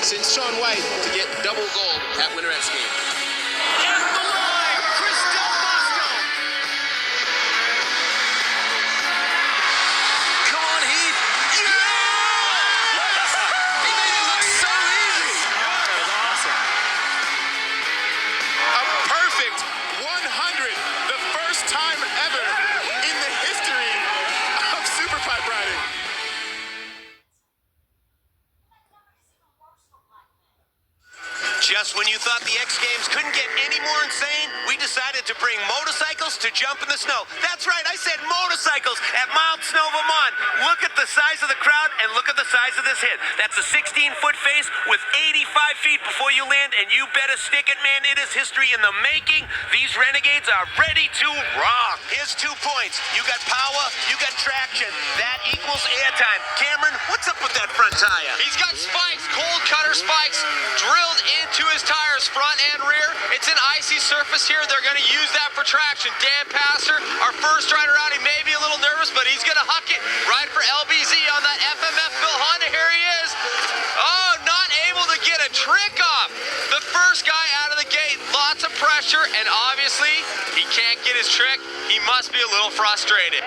since Shaun White to get double gold at Winter X Games. At the line, Chris Del Bosco. Come on, Heath. Yeah! He made it look so easy. That was awesome. A perfect 100, the first time ever in the history of Superpipe riding. Just when you thought the X Games couldn't get any more insane, we decided to bring motorcycles to jump in the snow. That's right, I said motorcycles at Mount Snow, Vermont. Look at the size of the crowd and look at the size of this hit. That's a 16-foot face with 85 feet before you land, and you better stick it, man. It is history in the making. These Renegades are ready to rock. Here's 2 points. You got power, you got traction. That equals airtime. Cameron, what's up with that front tire? He's got spikes, cold cutter spikes, drilled into his tires, front and rear. It's an icy surface here. They're going to use that for traction. Dan Pastor, our first rider out, he may be a little nervous, but he's going to huck it right for LBZ on that FMF Bill Honda. Here he is. Oh, not able to get a trick off. The first guy out of the gate, lots of pressure, and obviously he can't get his trick. He must be a little frustrated.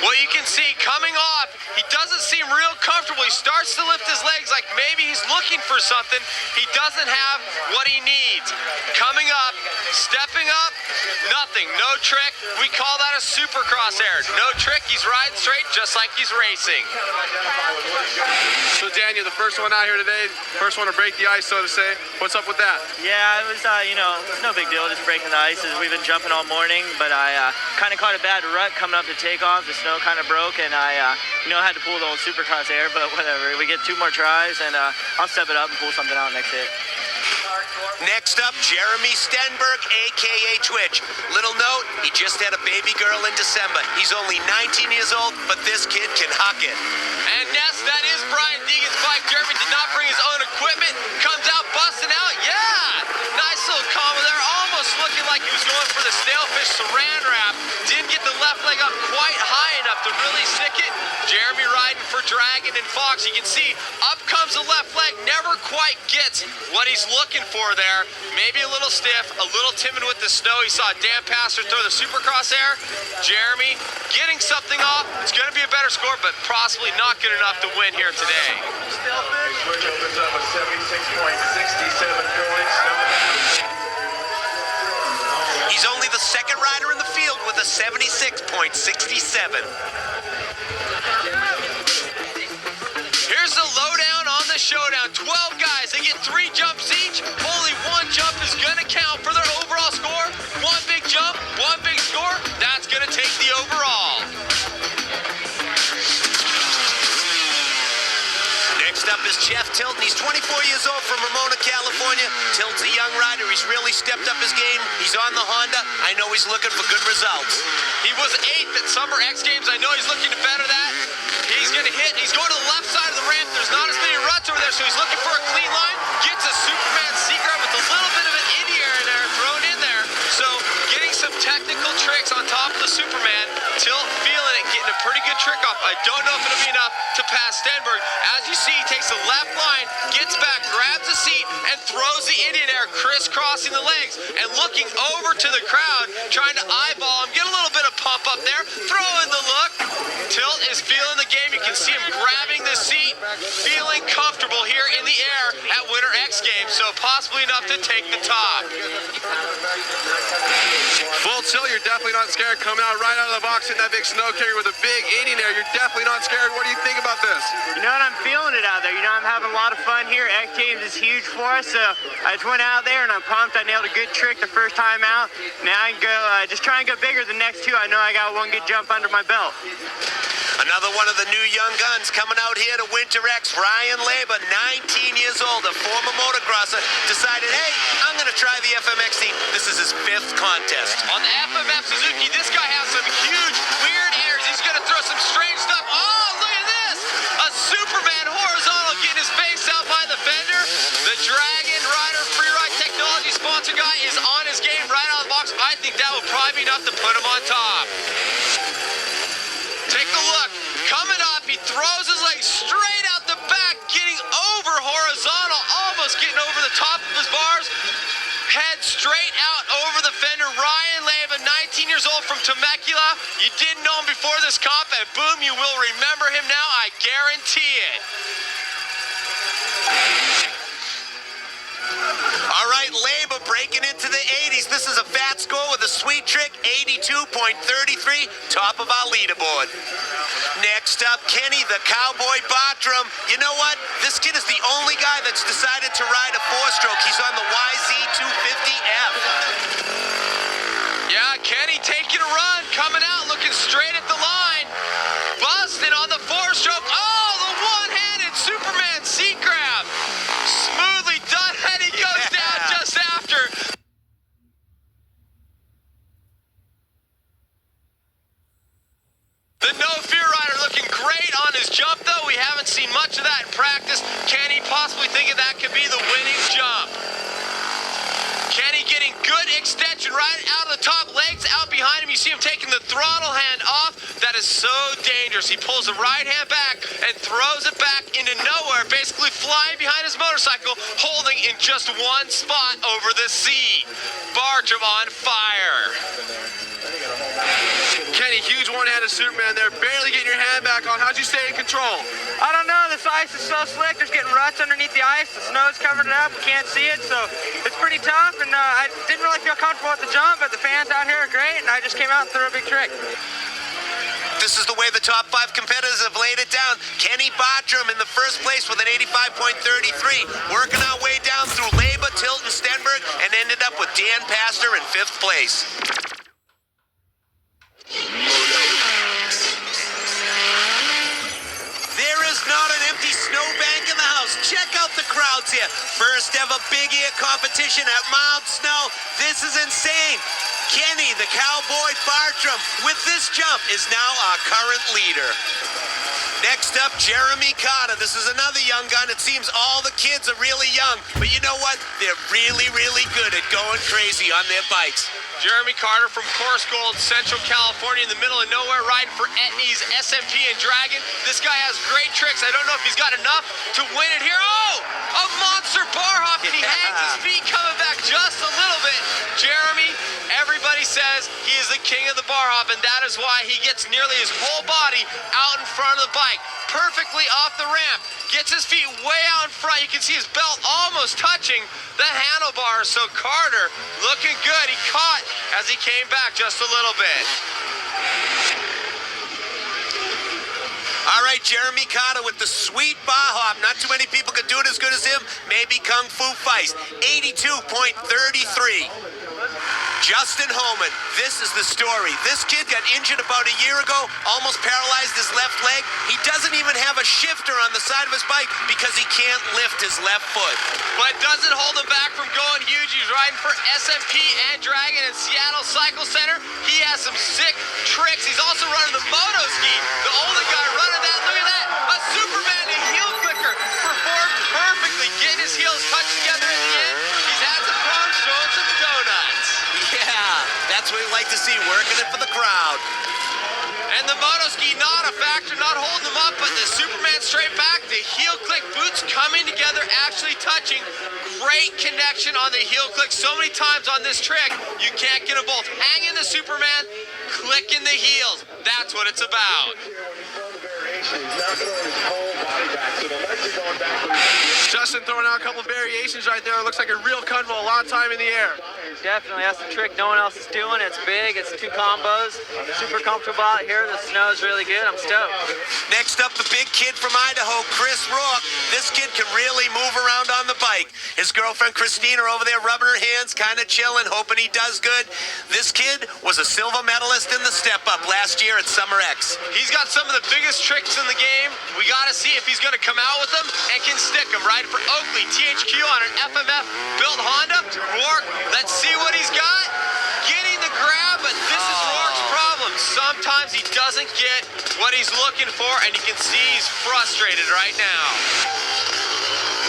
Well, you can see coming off, he doesn't seem real comfortable. He starts to lift his legs like maybe he's looking for something. He doesn't have what he needs. Coming up, stepping up, nothing, no trick. We call that a supercross error. No trick, he's riding straight just like he's racing. So Daniel, the first one out here today, first one to break the ice, so to say. What's up with that? Yeah, it was, it's no big deal just breaking the ice. We've been jumping all morning, but I kind of caught a bad rut coming up to takeoff. The snow kind of broke, and I, had to pull the old supercross air, but whatever. We get 2 more tries, and I'll step it up and pull something out next hit. Next up, Jeremy Stenberg, a.k.a. Twitch. Little note, he just had a baby girl in December. He's only 19 years old, but this kid can huck it. And Ness, that is Brian Deegan's bike. Jeremy did not bring his own equipment. Comes out busting out. Yeah! Nice little combo there. Almost looking like he was going for the snailfish saran wrap. Didn't get the left leg up quite high enough to really stick it. Jeremy riding for Dragon and Fox. You can see up comes the left leg. Never quite gets what he's looking for there. Maybe a little stiff, a little timid with the snow. He saw Dan Pastor throw the supercross air. Jeremy getting something off. It's going to be a better score, but possibly not good enough to win here today. Switch opens up with 76.67 points. He's only the second rider in the field with a 76.67. Here's the lowdown on the showdown. 12 guys, they get 3 jumps each. Only 1 jump is going to count for their overall score. 1 big jump, 1 big score. That's going to take the overall. Next up is Jeff Tilton. He's 24 years old from Ramona, California. Tilton's a young rider. He's really stepped up his game. He's on the Honda. I know he's looking for good results. He was 8th at Summer X Games. I know he's looking to better that. He's going to hit. He's going to the left side of the ramp. There's not as many ruts over there, so he's looking for a clean line. Gets a Superman secret with a little bit of an Indy air in there, thrown in there. So getting some technical tricks on top of the Superman. Tilt feeling it, getting a pretty good trick off. I don't know if it'll be enough to pass Stenberg. As you see, he takes the left line, gets back, grabs the seat, and throws the Indian air, crisscrossing the legs, and looking over to the crowd, trying to eyeball him, get a little bit of pump up there, throw in the look. Tilt is feeling the game. You can see him grabbing the seat, feeling comfortable here in the air at Winter X Games, so possibly enough to take the top. Full tilt, you're definitely not scared coming out right out of the box in that big snow carrier with a big Indian air. You're definitely not scared. What do you think about this? You know what? I'm feeling it out there. I'm having a lot of fun here. X Games is huge for us, so I just went out there and I'm pumped. I nailed a good trick the first time out. Now I can go, just try and go bigger the next 2. I know I got 1 good jump under my belt. Another one of the new young guns coming out here to Winter X, Ryan Laber, 19 years old, a former motocrosser, decided, hey, I'm going to try the FMXC. This is his 5th contest. On the FMF Suzuki, this guy has some huge, weird airs. He's going to throw some strange stuff. Oh, look at this! A Superman horizontal getting his face out by the fender. The Dragon Rider Freeride Technology sponsor guy is on his game right out of the box. I think that will probably be enough to put him on top. Take a look. Coming up, he throws his legs straight out 19 years old from Temecula. You didn't know him before this comp, and boom, you will remember him now. I guarantee it. All right, Leba breaking into the 80s. This is a fat score with a sweet trick, 82.33, top of our leaderboard. Next up, Kenny the Cowboy Bartram. You know what? This kid is the only guy that's decided to ride a four-stroke. He's on the YZ250F. Yeah, Kenny taking a run, coming out, looking straight at the line. Busting on the four-stroke. Oh, the one-handed Superman seat grab. Smoothly done, and he goes down just after. The No Fear rider looking great on his jump, though. We haven't seen much of that in practice. Kenny possibly thinking that could be the winning jump. Kenny getting good extension right out of the top, legs out behind him. You see him taking the throttle hand off. That is so dangerous. He pulls the right hand back and throws it back into nowhere, basically flying behind his motorcycle, holding in just one spot over the sea. Bartram on fire. Kenny, huge one-handed Superman there, barely getting your hand back on. How'd you stay in control? I don't know. This ice is so slick. There's getting ruts underneath the ice. The snow's covering it up. We can't see it, so it's pretty tough. And I didn't really feel comfortable at the jump, but the fans out here are great, and I just came out and threw a big trick. This is the way the top 5 competitors have laid it down. Kenny Bartram in the first place with an 85.33. Working our way down through Leba, Tilton, Stenberg, and ended up with Dan Pastor in 5th place. There is not an empty snowbank in the house. Check out the crowds here. First ever big ear competition at Mount Snow. This is insane. Kenny, the Cowboy Bartram, with this jump, is now our current leader. Next up, Jeremy Carter. This is another young gun. It seems all the kids are really young, but you know what? They're really, really good at going crazy on their bikes. Jeremy Carter from Course Gold, Central California, in the middle of nowhere, riding for Etnies, SMP, and Dragon. This guy has great tricks. I don't know if he's got enough to win it here. Oh, a monster bar hop, and he hangs his feet, coming back just a little bit. Jeremy, everybody says he is the king of the bar hop, and that is why he gets nearly his whole body out in front of the bike, perfectly off the ramp. Gets his feet way out in front. You can see his belt almost touching the handlebars. So Carter looking good. He caught as he came back just a little bit. All right, Jeremy Carter with the sweet bar hop. Not too many people could do it as good as him. Maybe Kung Fu Feist. 82.33. Justin Holman, this is the story. This kid got injured about a year ago, almost paralyzed his left leg. He doesn't even have a shifter on the side of his bike because he can't lift his left foot. But doesn't hold him back from going huge. He's riding for SMP and Dragon in Seattle Cycle Center. He has some sick tricks. He's also running the moto ski. The only guy running that. Look at that. A Superman heel clicker. Performed perfectly. Getting his heels touched together at the end. He's had some fun showing some donuts. Yeah, that's what we like to see, working it for the crowd. And the moto ski not a factor, not holding them up, but the Superman straight back, the heel click boots coming together, actually touching. Great connection on the heel click. So many times on this trick, you can't get them both. Hanging the Superman, clicking the heels. That's what it's about. Justin throwing out a couple variations right there. It looks like a real Cunwell, a lot of time in the air. Definitely, that's the trick no one else is doing. It's big, it's 2 combos. Super comfortable out here. The snow is really good. I'm stoked. Next up, the big kid from Idaho, Chris Rourke. This kid can really move around on the bike. His girlfriend Christina over there rubbing her hands, kind of chilling, hoping he does good. This kid was a silver medalist in the step-up last year at Summer X. He's got some of the biggest tricks in the game. We got to see if he's going to come out with them and can stick them. Right for Oakley, THQ on an FMF built Honda. Rourke, let's see what he's got. Getting the grab, but this is Rourke's problem. Sometimes he doesn't get what he's looking for, and you can see he's frustrated right now.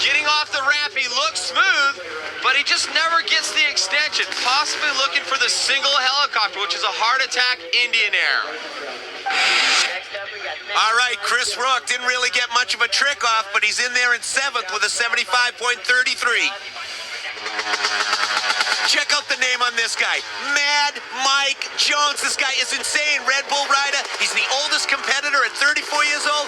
Getting off the ramp, he looks smooth, but he just never gets the extension. Possibly looking for the single helicopter, which is a Heart Attack Indian Air. All right, Chris Rourke didn't really get much of a trick off, but he's in there in 7th with a 75.33. Check out the name on this guy, Mad Mike Jones. This guy is insane. Red Bull rider. He's the oldest competitor at 34 years old.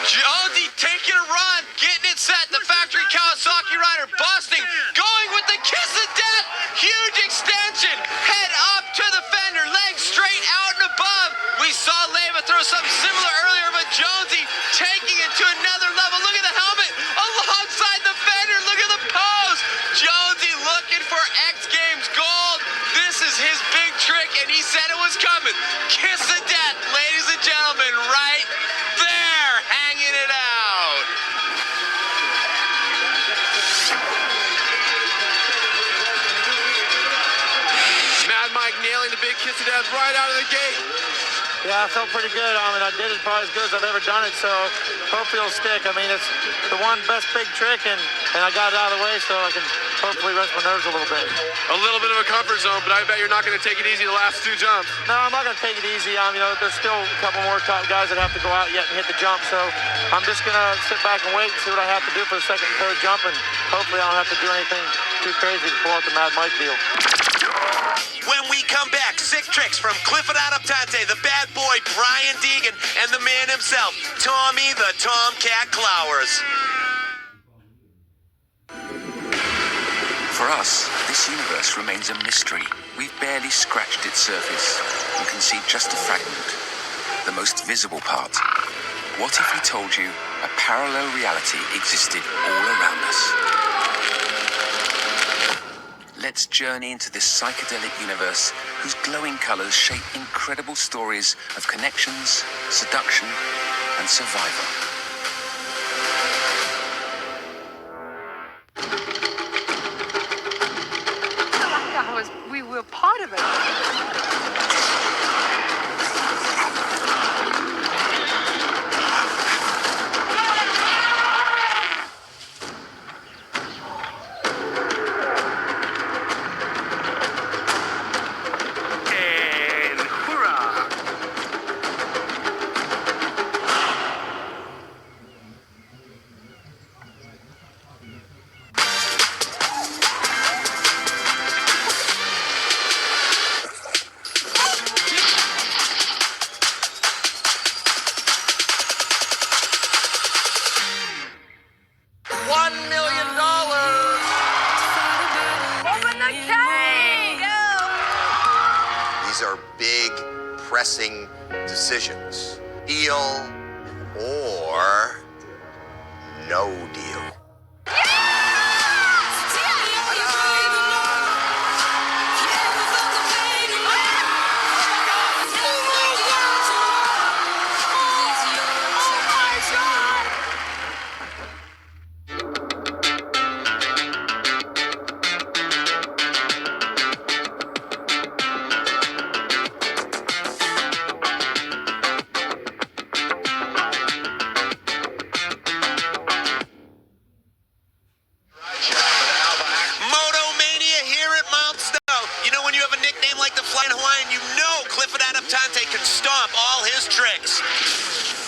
Jonesy taking a run, getting it set. The factory Kawasaki rider busting, going with the kiss of death. Huge extension, head up to the fender, legs straight out and above. We saw Leva throw something similar earlier, but Jonesy taking it to another level. Look at the helmet alongside the fender. Look at the pose. Jonesy looking for X Games gold. This is his big trick, and he said it was coming. Kiss of death, ladies and gentlemen, right there, hanging it out. Mad Mike nailing the big kiss of death right out of the gate. Yeah, I felt pretty good. I mean, I did it probably as good as I've ever done it, so hopefully it'll stick. I mean, it's the one best big trick, and I got it out of the way so I can hopefully rest my nerves a little bit. A little bit of a comfort zone, but I bet you're not going to take it easy the last 2 jumps. No, I'm not going to take it easy. There's still a couple more top guys that have to go out yet and hit the jump, so I'm just going to sit back and wait and see what I have to do for the second and third jump, and hopefully I don't have to do anything too crazy to pull out the Mad Mike deal. When we come back, sick tricks from Clifford Adaptante, the bad boy Brian Deegan, and the man himself, Tommy the Tomcat Clowers. For us, this universe remains a mystery. We've barely scratched its surface. You can see just a fragment, the most visible part. What if we told you a parallel reality existed all around us? Let's journey into this psychedelic universe whose glowing colors shape incredible stories of connections, seduction, and survival. We were part of it. Pressing decisions. Deal or no deal.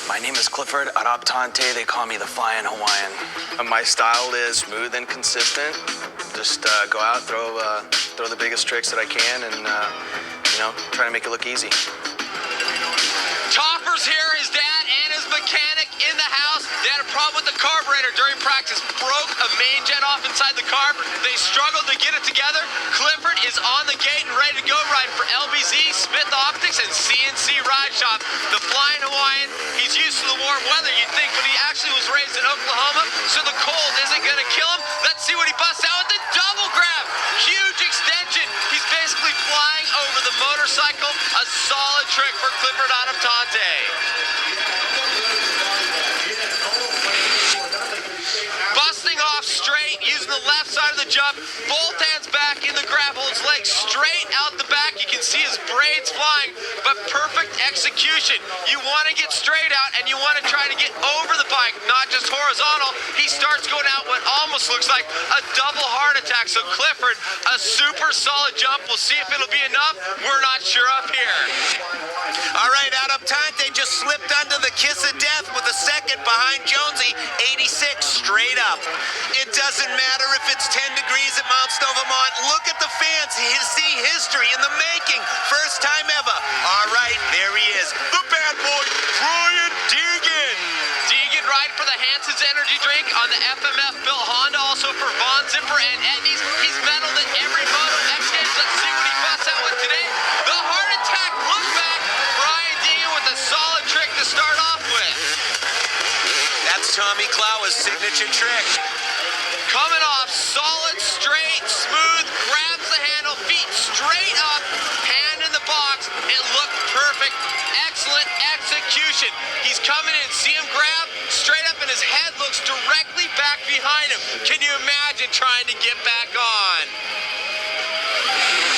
My name is Clifford Adaptante. They call me the Flying Hawaiian. My style is smooth and consistent. Just go out, throw the biggest tricks that I can, and try to make it look easy. Topper's here, his dad and his mechanic in the house. They had a problem with the carburetor during practice. Broke a main jet off inside the carb. They struggled to get it together. Clifford is on the gate and ready to go, riding for LBZ, Smith Optics, and CNC Ride Shop. The Flying Hawaiian, he's used to the warm weather, you'd think, but he actually was raised in Oklahoma, so the cold isn't going to kill him. Let's see what he busts out with the double grab. Huge extension. He's basically flying over the motorcycle. A solid trick for Clifford Adaptante. Busting off straight, using the left side of the jump, both hands back in the grab, holds legs straight out the back. You can see his braids flying, but perfect execution. You want to get straight out, and you want to try to get over the bike, not just horizontal. He starts going out what almost almost looks like a double heart attack. So Clifford, a super solid jump. We'll see if it'll be enough. We're not sure up here. All right, Adoptante just slipped under the kiss of death with a second behind Jonesy, 86 straight up. It doesn't matter if it's 10 degrees at Mount Snow, Vermont. Look at the fans. See history in the making. First time ever. All right, there he is. The bad boy, Brian Deegan. Deegan riding for the Hanson's energy drink on the FMF-built Honda, also for Von Zipper and Etnies. He's medaled at every Moto X Games. Let's see what he busts out with today. The heart attack look back. Brian Deegan with a solid trick to start off with. That's Tommy Clower's signature trick. Coming off, solid, straight, smooth, grabs the handle, feet straight up, hand in the box. It looked perfect. Excellent execution. He's coming in, see him grab, straight up, and his head looks directly back behind him. Can you imagine trying to get back on?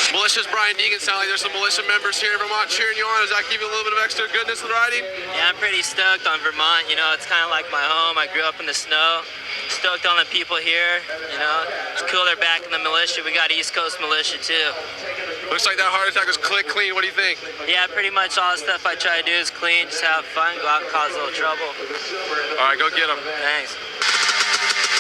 Militia's Brian Deegan. Sound like there's some militia members here in Vermont cheering you on. Does that give you a little bit of extra goodness in riding? Yeah, I'm pretty stoked on Vermont. You know, it's kind of like my home. I grew up in the snow. Stoked on the people here. You know, it's cool they're back in the militia. We got East Coast militia too. Looks like that heart attack was click clean. What do you think? Yeah, pretty much all the stuff I try to do is clean, just have fun, go out and cause a little trouble. All right, go get him. Thanks.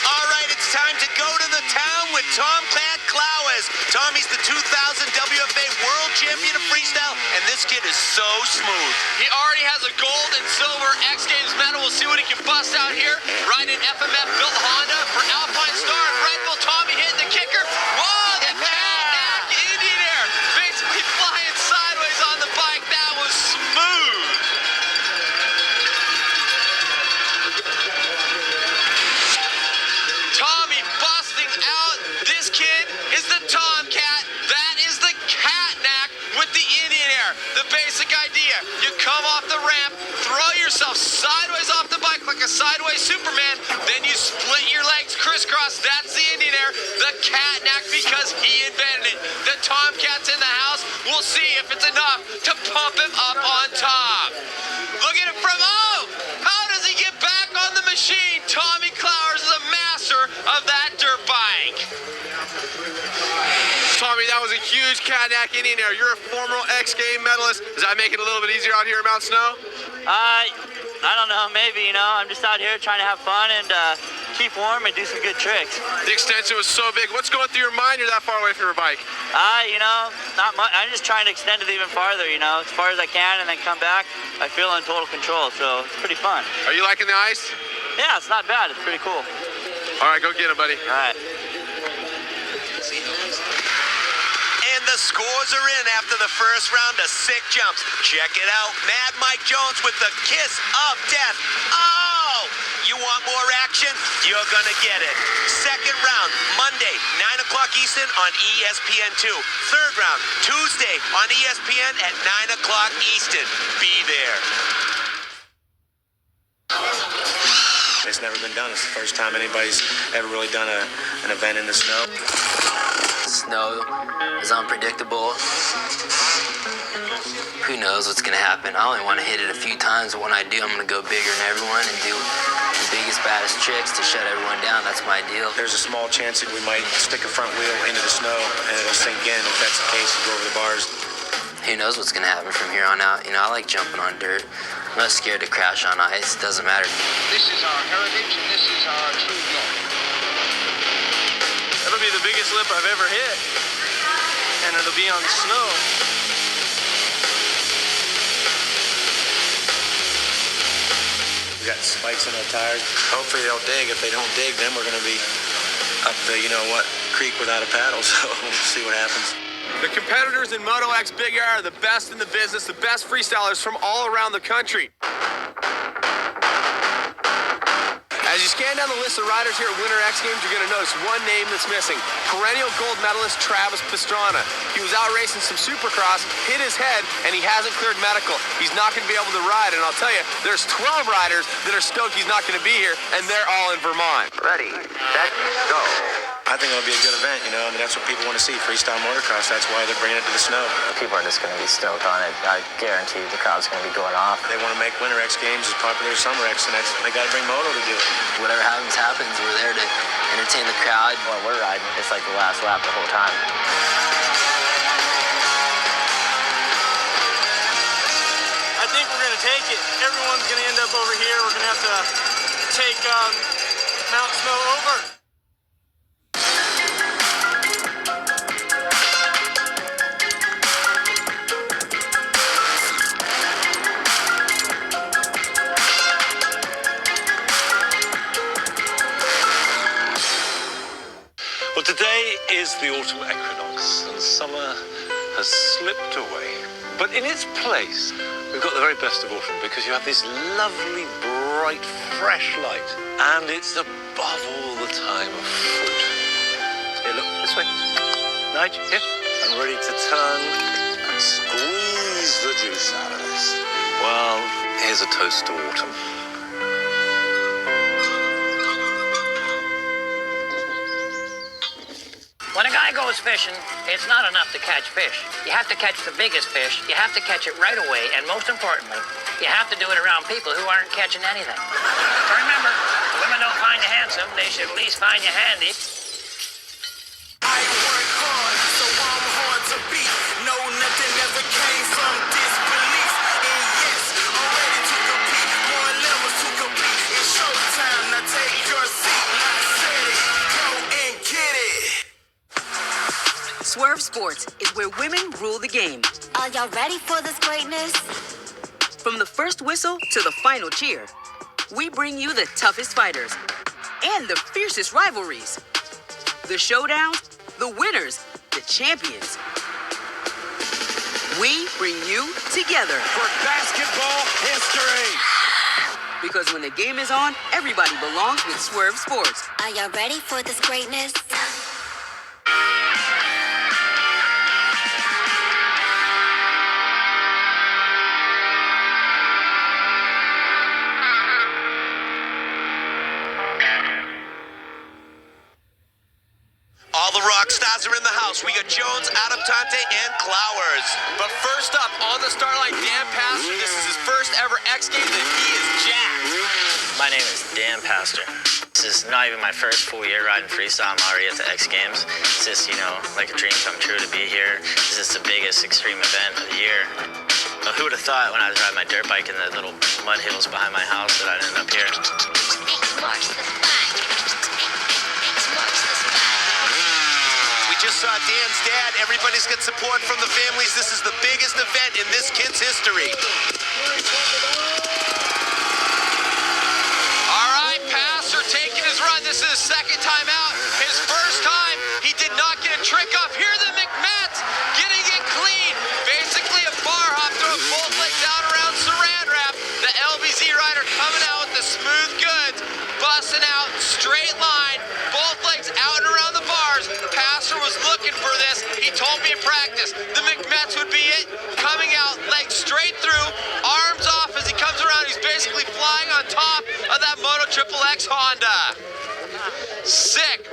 All right, it's time to go to the town with Tomcat Clowers. Tommy's the 2000 WFA World Champion of Freestyle, and this kid is so smooth. He already has a gold and silver X Games medal. We'll see what he can bust out here. Riding an FMF-built Honda for Alpine Star and Red Bull. Tommy hitting the kicker. Whoa, the cat Indian Air. Basically flying sideways on the bike. That was smooth. Tommy busting out. This kid is the Tomcat. That is the Catnack with the Indian Air. The basic idea, you come off the ramp, throw yourself sideways off the bike like a sideways Superman, then you split your legs crisscross. That's the Indian Air, the Catnack, because he invented it. The Tomcat's in the house. We'll see if it's enough to pump him up on top. Look at it from, how does he get back on the machine? Tommy Clowers is a master of that dirt bike. Tommy, that was a huge Catnack Indian Air. You're a former X Game medalist. Does that make it a little bit easier out here at Mount Snow? I don't know, maybe, you know, I'm just out here trying to have fun and keep warm and do some good tricks. The extension was so big. What's going through your mind? You're that far away from your bike. You know, not much. I'm just trying to extend it even farther, you know, as far as I can, and then come back. I feel in total control, so it's pretty fun. Are you liking the ice? Yeah, it's not bad. It's pretty cool. All right, go get him, buddy. All right. And the scores are in after the first round of 6 jumps. Check it out. Mad Mike Jones with the kiss of death. Oh! You want more action? You're gonna get it. Second round, Monday, 9 o'clock Eastern on ESPN2. Third round, Tuesday on ESPN at 9 o'clock Eastern. Be there. It's never been done. It's the first time anybody's ever really done an event in the snow. Snow is unpredictable. Who knows what's gonna happen? I only want to hit it a few times, but when I do, I'm gonna go bigger than everyone and do the biggest, baddest tricks to shut everyone down. That's my deal. There's a small chance that we might stick a front wheel into the snow and it'll sink in. If that's the case, we'll go over the bars. Who knows what's gonna happen from here on out? You know, I like jumping on dirt. I'm not scared to crash on ice. It doesn't matter. This is our heritage and this is our true glory. It'll be the biggest lip I've ever hit, and it'll be on the snow. We got spikes in our tires. Hopefully they'll dig. If they don't dig, then we're gonna be up the, you know what, creek without a paddle. So we'll see what happens. The competitors in Moto X Big Air are the best in the business, the best freestylers from all around the country. As you scan down the list of riders here at Winter X Games, you're going to notice one name that's missing. Perennial gold medalist Travis Pastrana. He was out racing some Supercross, hit his head, and he hasn't cleared medical. He's not going to be able to ride, and I'll tell you, there's 12 riders that are stoked he's not going to be here, and they're all in Vermont. Ready, set, go. I think it'll be a good event, you know. I mean, that's what people want to see, freestyle motocross. That's why they're bringing it to the snow. People are just going to be stoked on it. I guarantee the crowd's going to be going off. They want to make Winter X Games as popular as Summer X, and they got to bring moto to do it. Whatever happens, happens. We're there to entertain the crowd. While we're riding, it's like the last lap the whole time. I think we're going to take it. Everyone's going to end up over here. We're going to have to take Mount Snow over. Well, today is the autumn equinox, and summer has slipped away. But in its place, we've got the very best of autumn, because you have this lovely, bright, fresh light. And it's above all the time of fruit. Here, look, this way. Nigel, here. I'm ready to turn and squeeze the juice out of this. Well, here's a toast to autumn. When a guy goes fishing, it's not enough to catch fish. You have to catch the biggest fish, you have to catch it right away, and most importantly, you have to do it around people who aren't catching anything. Remember, women don't find you handsome, they should at least find you handy. I work hard, so I'm hard to beat. No, nothing ever came from disbelief. And yes, I'm ready to compete. More levels to complete. It's showtime, now take your seat. I said it, go and get it. Swerve Sports is where women rule the game. Are y'all ready for this greatness? From the first whistle to the final cheer, we bring you the toughest fighters and the fiercest rivalries. The showdowns, the winners, the champions. We bring you together For basketball history. because when the game is on, everybody belongs with Swerve Sports. Are y'all ready for this greatness? All the rock stars are in the house. We got Jones, Adoptante, and Clowers. But first up on the start line, Dan Pastor. This is his first ever X Games, and he is jacked. My name is Dan Pastor. This is not even my first full year riding freestyle. I'm already at the X Games. It's just, like a dream come true to be here. This is the biggest extreme event of the year. Well, who would have thought when I was riding my dirt bike in the little mud hills behind my house that I'd end up here? We just saw Dan's dad. Everybody's got support from the families. This is the biggest event in this kid's history. All right, Pastor taking his run. This is his second time out. His first time, he did not get a trick off. Here are the McMets getting it clean. Basically a bar hop, throwing both legs out around Saran Wrap. The LBZ rider coming out with the smooth goods, busting out, straight line, both legs out and around the bars. Pastor was looking for this. He told me in practice the McMets would be it. Coming out, legs straight through, arms off as he comes around. He's basically flying on top of that Moto Triple X Honda. Sick.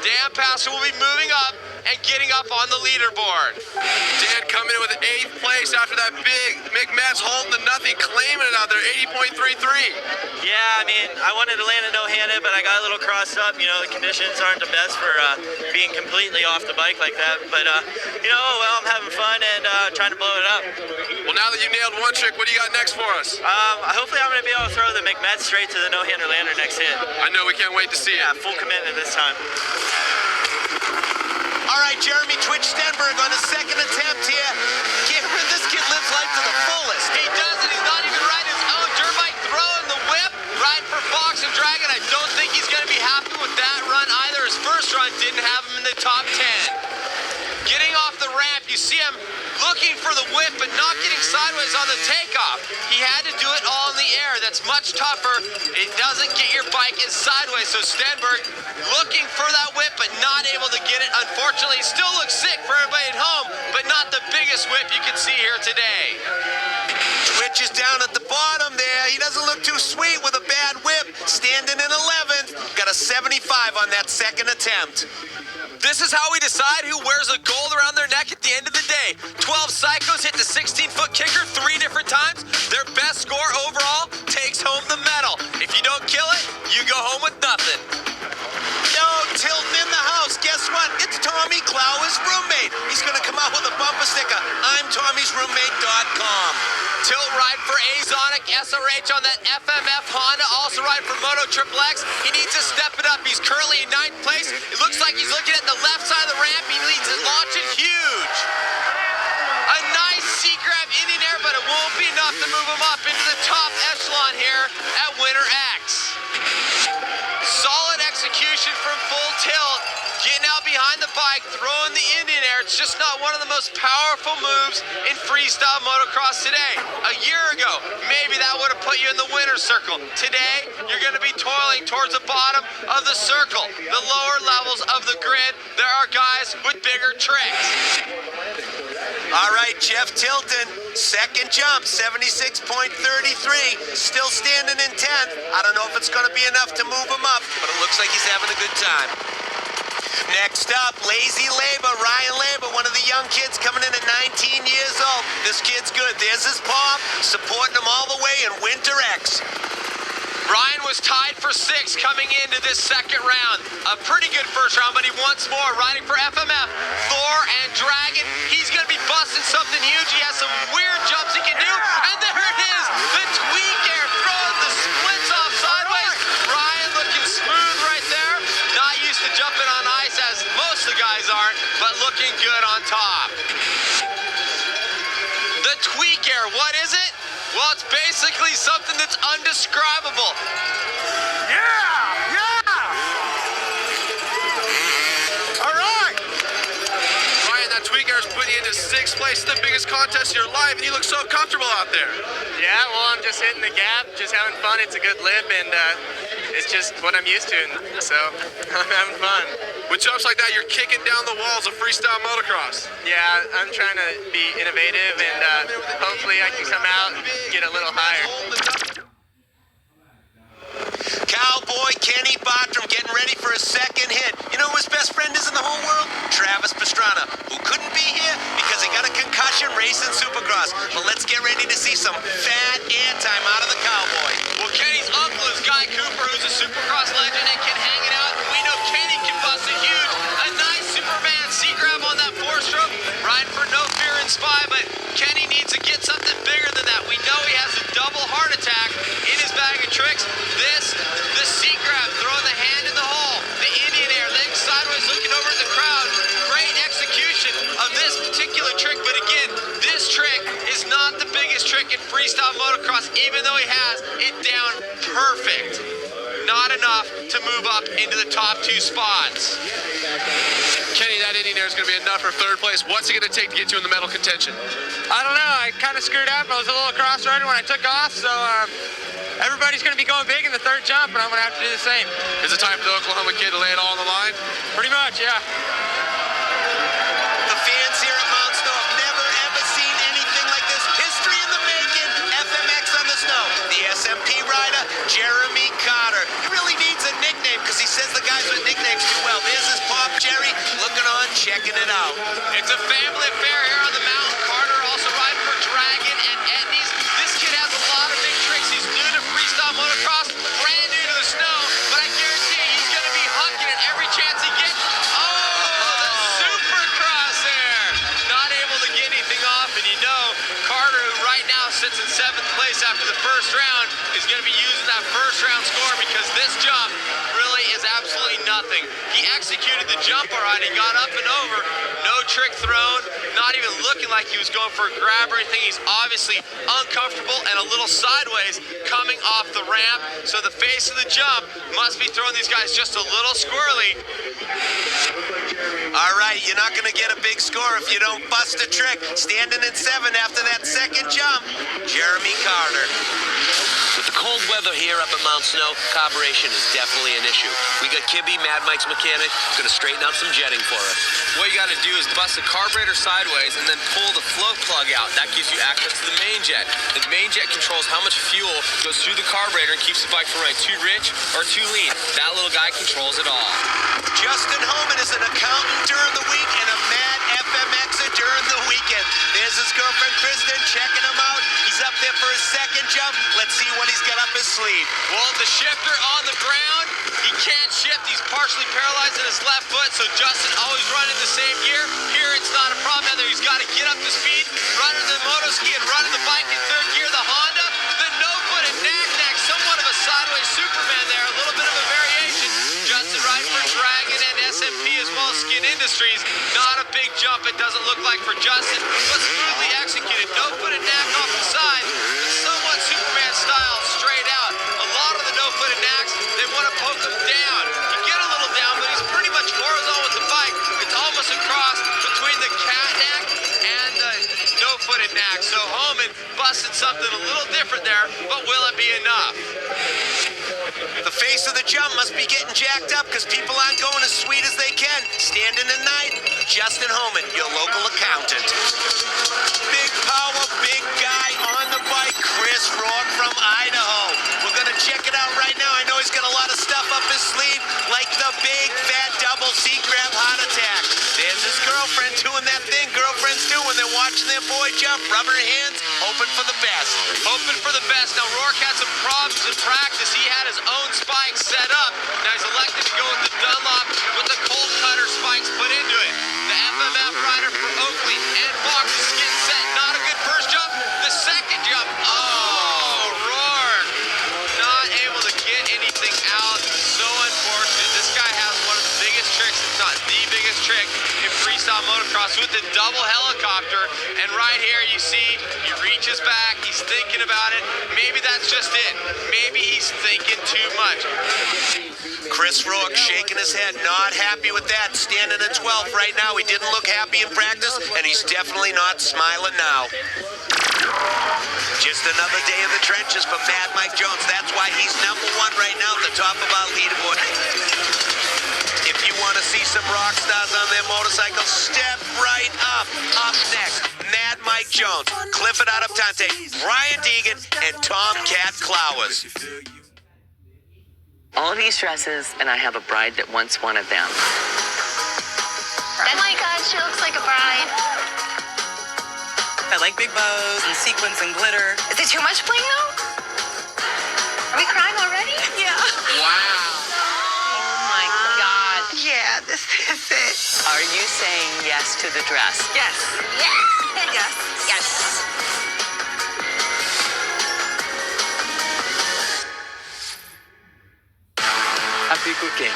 Dan Pastor will be moving up and getting up on the leaderboard. Dan coming in with 8th place after that big McMets holding the nothing, claiming it out there, 80.33. Yeah, I wanted to land a no-handed, but I got a little crossed up. The conditions aren't the best for being completely off the bike like that. But, I'm having fun and trying to blow it up. Well, now that you nailed one trick, what do you got next for us? Hopefully I'm going to be able to throw the McMets straight to the no-hander lander next hit. I know, we can't wait to see it. Yeah, full commitment this time. All right, Jeremy Twitch Stenberg on his second attempt here. Cameron, this kid lives life to the fullest. He does it. He's not even riding his own dirt bike, throwing the whip, riding for Fox and Dragon. I don't think he's going to be happy with that run either. His first run didn't have him in the top 10. Getting off the ramp, you see him looking for the whip, but not getting sideways on the takeoff. He had to do it all in the air. That's much tougher. It doesn't get your bike in sideways. So Stenberg looking for that whip, but not able to get it. Unfortunately, he still looks sick for everybody at home, but not the biggest whip you can see here today. Twitch is down at the bottom there. He doesn't look too sweet with a bad whip. Standing in 11th. Got a a 75 on that second attempt. This is how we decide who wears a gold around their neck at the end of the day. 12 psychos hit the 16-foot kicker 3 different times. Their best score overall takes home the medal. If you don't kill it, you go home with nothing. No, Tilton in the house. Guess what? It's Tommy Clow, his roommate. He's going to come out with a bumper sticker. I'm Tommy'sRoommate.com. Tilt ride for Azonic SRH on that FMF Honda. Also ride for Moto Triple X. He needs to step it up. He's currently in 9th place. It looks like he's looking at the left side of the ramp. He needs to launch it huge. A nice C-grab Indian Air, but it won't be enough to move him up into the top echelon here at Winter X. Solid execution from Full Tilt. Getting out behind the bike, throwing the Indian Air. It's just not one of the most powerful moves in freestyle motocross today. A year ago, maybe that would have put you in the winner's circle. Today, you're going to be toiling towards the bottom of the circle. The lower levels of the grid, there are guys with bigger tricks. All right, Jeff Tilton, second jump, 76.33. Still standing in 10th. I don't know if it's going to be enough to move him up, but it looks like he's having a good time. Next up, Lazy Labor, Ryan Labor, one of the young kids coming in at 19 years old. This kid's good. There's his pop, supporting him all the way in Winter X. Ryan was tied for 6th coming into this second round. A pretty good first round, but he wants more. Riding for FMF, Thor and Dragon. He's going to be busting something huge. He has some weird jumps he can do. And there it is, the Tweak Air throwing the splits off sideways. Ryan looking smooth right there. Not used to jumping on ice as most of the guys aren't, but looking good on top. The Tweak Air, what is it? Well, it's basically something that's undescribable. Yeah! All right. Ryan, that Tweak Air's put you into 6th place, the biggest contest of your life, and you look so comfortable out there. Yeah, well, I'm just hitting the gap, just having fun. It's a good lip, and it's just what I'm used to, so I'm having fun. With jumps like that, you're kicking down the walls of freestyle motocross. Yeah, I'm trying to be innovative, and hopefully I can come out and get a little higher. Cowboy Kenny Bartram getting ready for his second hit. You know who his best friend is in the whole world? Travis Pastrana, who couldn't be here because he got a concussion racing Supercross. But let's get ready to see some fat airtime out of the Cowboy. Well, Kenny's uncle is Guy Cooper, who's a Supercross legend and can hang it out. We know Kenny can bust it huge. A nice Superman C-grab on that 4-stroke. Riding for No Fear in Spy, but Kenny needs to get something bigger than that. We know he has a double heart attack in his bag of tricks. The C-grab, throwing the hand in the hole. The Indian Air, leg sideways, looking over at the crowd. Great execution of this particular trick, but again, this trick is not the biggest trick in freestyle motocross, even though he has it down perfect. Not enough to move up into the top 2 spots. Kenny, that Indian Air is going to be enough for 3rd place. What's it going to take to get you in the medal contention? I don't know, I kind of screwed up. I was a little cross-rider when I took off, so everybody's going to be going big in the 3rd jump, and I'm going to have to do the same. Is it time for the Oklahoma kid to lay it all on the line? Pretty much, yeah. The fans here at Mount Snow have never ever seen anything like this. History in the making. FMX on the snow. The SMP rider, Jeremy Carter. He really needs a nickname because he says the guys with nicknames do well. There's his pop, Jerry, looking on, checking it out. It's a family affair here on the mountain. Carter also riding for Dragon and Etnies. This kid has a lot of big tricks. He's new to freestyle motocross, brand new to the snow, but I guarantee you he's going to be hucking it every chance he gets. Oh, the Supercross there. Not able to get anything off, and you know Carter, who right now sits in 7th place after the first round, is going to be using that first round score because this jump really is absolutely nothing. He executed the jump all right. He got up and over. No trick thrown. Not even looking like he was going for a grab or anything. He's obviously uncomfortable and a little sideways coming off the ramp. So the face of the jump must be throwing these guys just a little squirrely. All right, you're not going to get a big score if you don't bust a trick. Standing at 7 after that second jump, Jeremy Carter. With the cold weather here up at Mount Snow, carburation is definitely an issue. We got Kibby, Mad Mike's mechanic, mechanic, going to straighten out some jetting for us. What you got to do is bust the carburetor sideways and then pull the float plug out. That gives you access to the main jet. The main jet controls how much fuel goes through the carburetor and keeps the bike from running too rich or too lean. That little guy controls it all. Justin Homan is an accountant during the week and a mad FMXer during the weekend. There's his girlfriend Kristen checking him out. He's up there for his second jump. Let's see what he's got up his sleeve. Well, the shifter on the ground, he can't shift. He's partially paralyzed in his left foot, so Justin always running the same gear. Here, it's not a problem. Either he's got to get up to speed, running the motoski and running the bike in third gear, the Honda, the no-footed knack, somewhat of a sideways Superman there, a little bit of a variation. Justin riding for Dragon and SMP as well as Skin Industries. Not a big jump, it doesn't look like for Justin, but smoothly executed. No-footed knack off the side, but somewhat Superman style, straight out. A lot of the no-footed knacks, they want to poke him down. You get a little down, but he's pretty much horizontal with the bike. It's almost a cross between the cat knack and the no-footed knack. So Homan busted something a little different there, but will it be enough? The face of the jump must be getting jacked up because people aren't going as sweet as they can. Standing tonight, Justin Homan, your local accountant. Big power, big guy on the bike, Chris Rourke from Idaho. We're going to check it out right now. I know he's got a lot of stuff up his sleeve, like the big fat double C-grab heart attack. There's his girlfriend doing that thing girlfriends do when they're watching their boy jump, rubbing her hands, hoping for the best. Hoping for the best. Now, Rourke had some problems in practice. He had his own spikes set up. Now he's elected to go with the Dunlop with the Colt Cutter spikes put into it. The FMF rider for Oakley and Fox is getting set. Not a good first jump. The second jump. Oh, Rourke not able to get anything out. So unfortunate. This guy has one of the biggest tricks, if not the biggest trick in freestyle motocross with the double helicopter. And right here you see he reaches back. He's thinking about it. Maybe that's just it. Maybe he's thinking too much. Chris Rourke shaking his head, not happy with that. Standing at 12th right now. He didn't look happy in practice, and he's definitely not smiling now. Just another day in the trenches for Mad Mike Jones. That's why he's #1 right now at the top of our leaderboard. If you want to see some rock stars on their motorcycles, step right up. Up next, Mad Mike Jones, Clifford Adaptante, Brian Deegan, and Tom Cat Clowers. All these dresses, and I have a bride that wants one of them. Oh my God, she looks like a bride. I like big bows and sequins and glitter. Is it too much bling though? Are we crying already? Yeah. Wow. Oh my God. Yeah, this is it. Are you saying yes to the dress? Yes. Yes. Yes. Yes. Happy cooking.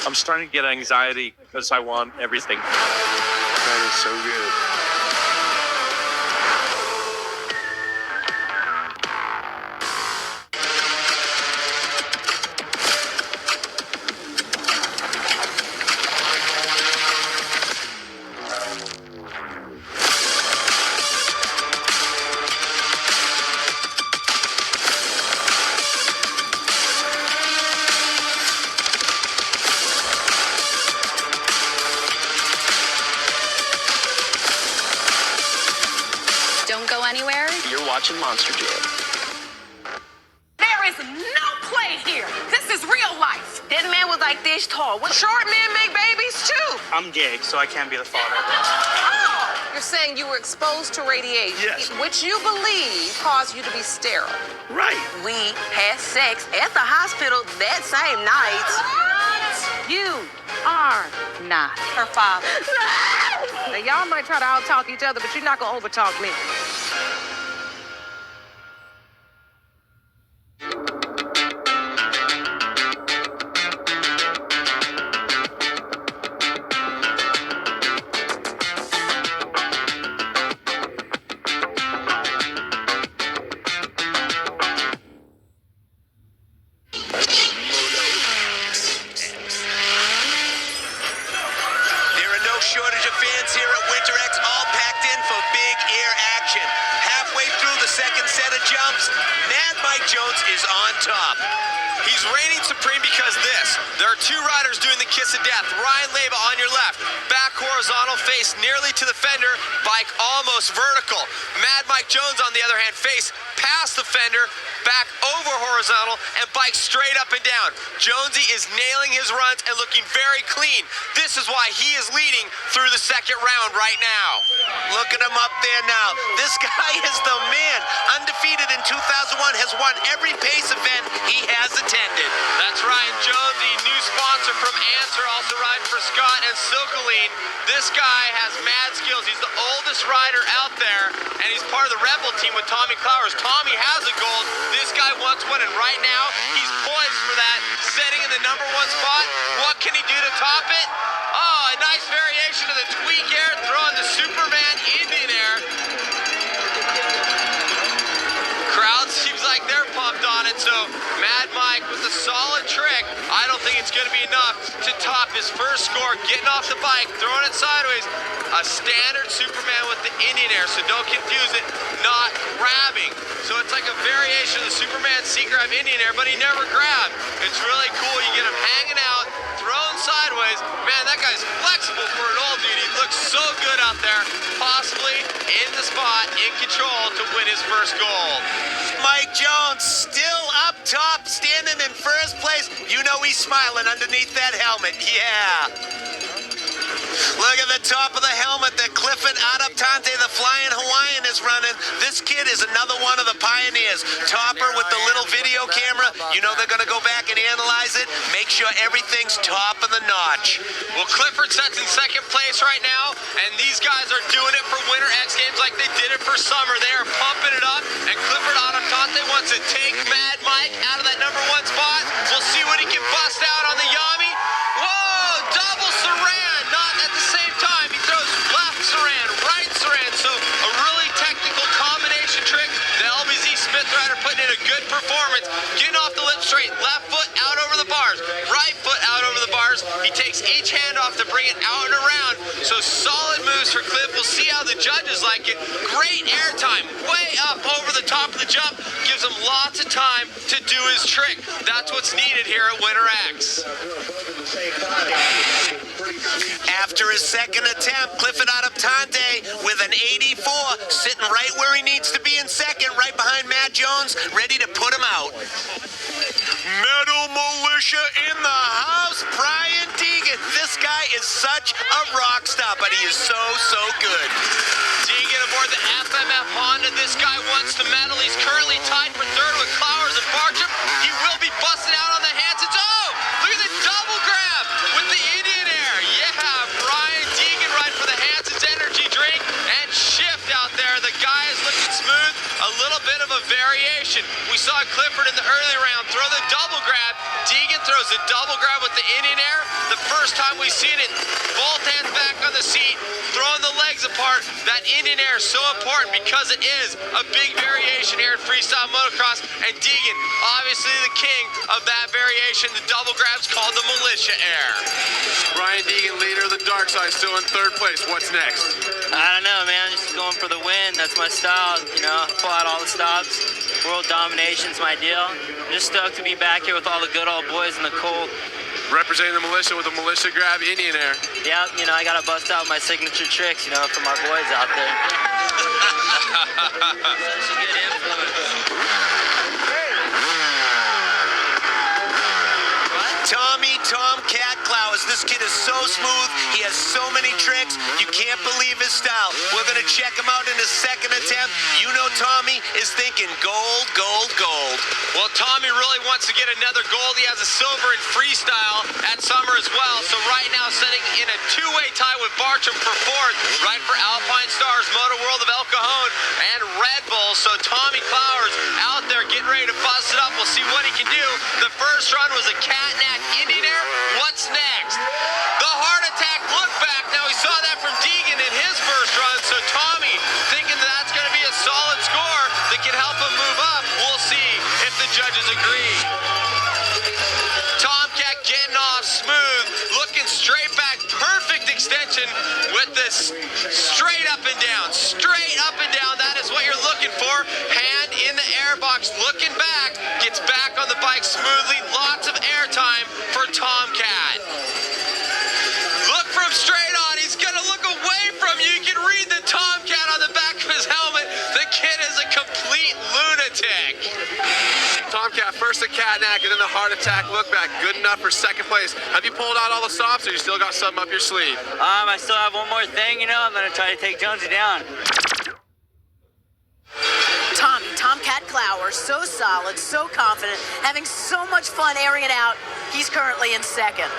I'm starting to get anxiety because I want everything. That is so good. Don't go anywhere. You're watching Monster Jam. There is no play here. This is real life. That man was like this tall. What short men make babies too? I'm gay, so I can't be the father. Oh, you're saying you were exposed to radiation, Yes. which you believe caused you to be sterile. Right. We had sex at the hospital that same night. You are not her father. Now, y'all might try to out-talk each other, but you're not gonna over-talk me. There are no shortage of fans here at Winter X, all packed in for big air action. Halfway through the second set of jumps, Mad Mike Jones is on top. He's reigning supreme because kiss of death. Ryan Leba on your left. Back horizontal, face nearly to the fender. Bike almost vertical. Mad Mike Jones, on the other hand, face past the fender, back over horizontal, and bike straight up and down. Jonesy is nailing his runs and looking very clean. This is why he is leading through the second round right now. Look at him up there now. This guy is the man. Undefeated in 2001, has won every pace event he has attended. That's Ryan Jonesy, new sponsor from Answer, also riding for Scott and Silkaleen. This guy has mad skills. He's the oldest rider out there, and he's part of the Rebel team with Tommy Clowers. Tommy has a gold. This guy wants one, and right now, he's poised for that, setting in the #1 spot. What can he do to top it? Oh, a nice variation of the tweak air, throwing the Superman Indian air. Crowd seems like they're pumped on it, so Mad Mike with a solid trick. I don't think it's going to be enough to top his first score, getting off the bike, throwing it sideways. A standard Superman with the Indian air, so don't confuse it, not grabbing. So it's like a variation of the Superman Sea Grab Indian air, but he never grabbed. It's really cool. You get him hanging out, thrown sideways. Man, that guy's flexible for an old dude. He looks so good out there, possibly in the spot, in control to win his first gold. Mike Jones still up top, standing in first place. You know he's smiling underneath that helmet. Yeah. Look at the top of the helmet that Clifford Adaptante, the Flying Hawaiian, is running. This kid is another one of the pioneers. Topper with the little video camera. You know they're going to go back and analyze it. Make sure everything's top of the notch. Well, Clifford sets in second place right now, and these guys are doing it for Winter X Games like they did it for summer. They are pumping it up, and Clifford Adaptante wants to take Mad Mike out of that #1 spot. We'll see what he can bust out on the Yami. Whoa, double Saran, not at the same time. He throws left Saran, right Saran, so a really technical combination trick. The LBZ Smith rider putting in a good performance, getting off the lip straight, left foot out over the bars, right foot out over the bars. He takes each hand off to bring it out and around, so solid moves for Cliff. We'll see how the judges like it. Great air time, way up over the top of the jump, gives him lots of time to do his trick. That's what's needed here at Winter X. After his second attempt, Clifford Adaptante with an 84, sitting right where he needs to be in second, right behind Matt Jones, ready to put him out. Metal Militia in the house, Brian Deegan. This guy is such a rock star, but he is so good. Deegan aboard the FMF Honda. This guy wants to medal. He's currently tied for third with Clowers and Bartram. He will be busting out on the hands. Oh, look at the double grab with the Indian air. Yeah, Brian Deegan right for the Hanson's energy drink and shift out there. The guy is looking smooth. A little bit of a variation. We saw Clifford in the early round throw the double grab. Deegan throws the double grab with the Indian air. The first time we've seen it, both hands back on the seat, throwing the legs apart. That Indian air is so important because it is a big variation here in freestyle motocross. And Deegan, obviously the king of that variation. The double grab's called the Militia Air. Brian Deegan, leader of the dark side, still in third place. What's next? I don't know, man. Just going for the win. That's my style. You know, pull out all the stops. World domination's my deal. I'm just stoked to be back here with all the good old boys in the cold. Representing the Militia with a Militia grab Indian air. Yeah, you know, I gotta bust out my signature tricks, you know, for my boys out there. Such a good influence. Tomcat Clowers. This kid is so smooth. He has so many tricks. You can't believe his style. We're going to check him out in his second attempt. You know Tommy is thinking gold, gold, gold. Well, Tommy really wants to get another gold. He has a silver in freestyle at Summer as well. So right now sitting in a two-way tie with Bartram for fourth, right for Alpine Stars, Motor World of El Cajon, and Red Bull. So Tommy Clowers out there getting ready to bust it up. We'll see what he can do. The first run was a cat-knack Indian air. What's next? The heart attack look back. Now we saw that from Deegan in his first run. So Tommy thinking that's going to be a solid score that can help him move up. We'll see if the judges agree. Tomcat getting off smooth, looking straight back, perfect extension with this straight up and down, that is what you're looking for. Hand in the air box, looking back, gets back on the bike smoothly, lots of air time for Tomcat. Tomcat, first the Catnack and then the heart attack look back. Good enough for second place. Have you pulled out all the stops or you still got something up your sleeve? I still have one more thing, I'm gonna try to take Jonesy down. Tomcat Clower, so solid, so confident, having so much fun airing it out. He's currently in second.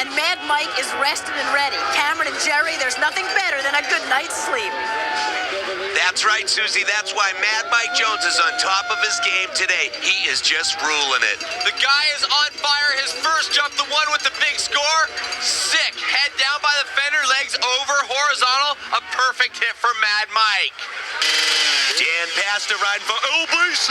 And Mad Mike is rested and ready. Cameron and Jerry, there's nothing better than a good night's sleep. That's right, Susie. That's why Mad Mike Jones is on top of his game today. He is just ruling it. The guy is on fire. His first jump, the one with the big score, sick. Head down by the fender, legs over, horizontal. A perfect hit for Mad Mike. Dan Pastor riding for LBC.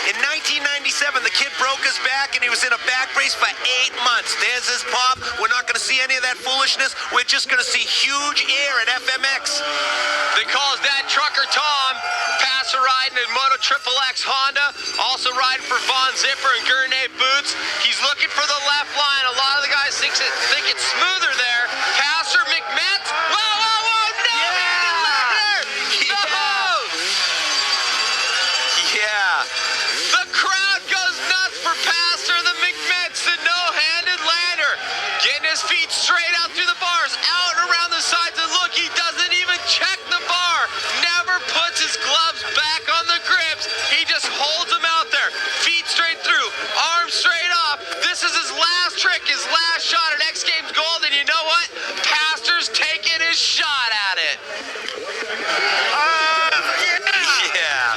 In 1997, the kid broke his back and he was in a back brace for 8 months. There's his pop. We're not going to see any of that foolishness. We're just going to see huge air at FMX. They call his dad Trucker Tom. Pastor riding in Moto Triple X Honda. Also riding for Von Zipper and Gurney Boots. He's looking for the left line. A lot of the guys think it's smoother there. Pastor McMets. Whoa, whoa, whoa, no! Yeah. The crowd goes nuts for Pastor the McMets, the no-handed lander. Getting his feet straight out through the bars, out and around the sides, and look, he doesn't even check the bar. Never puts his gloves back on the grips. He just holds them out there. Feet straight through, arms straight up. This is his last trick, his last shot at X Games Gold, and you know what? Pastor's taking his shot at it. Yeah.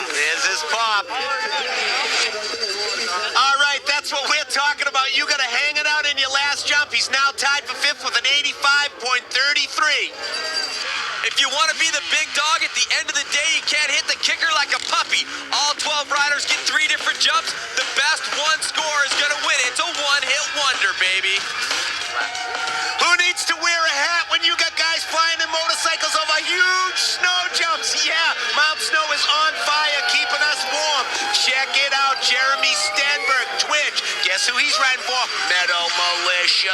There's his pop. All right, that's what we're talking about. You got to hang it out in your last jump. He's now tied for fifth with an 85.33. If you want to be the big dog at the end of the day, you can't hit the kicker like a puppy. All 12 riders get 3 different jumps. The best one score is going to win. It's a one-hit wonder, baby. Who needs to wear a hat when you got guys flying in motorcycles over huge snow jumps? Yeah, Mount Snow is on fire, keeping us warm. Check it out, Jeremy Stenberg, Twitch. Guess who he's riding for? Meadow Militia.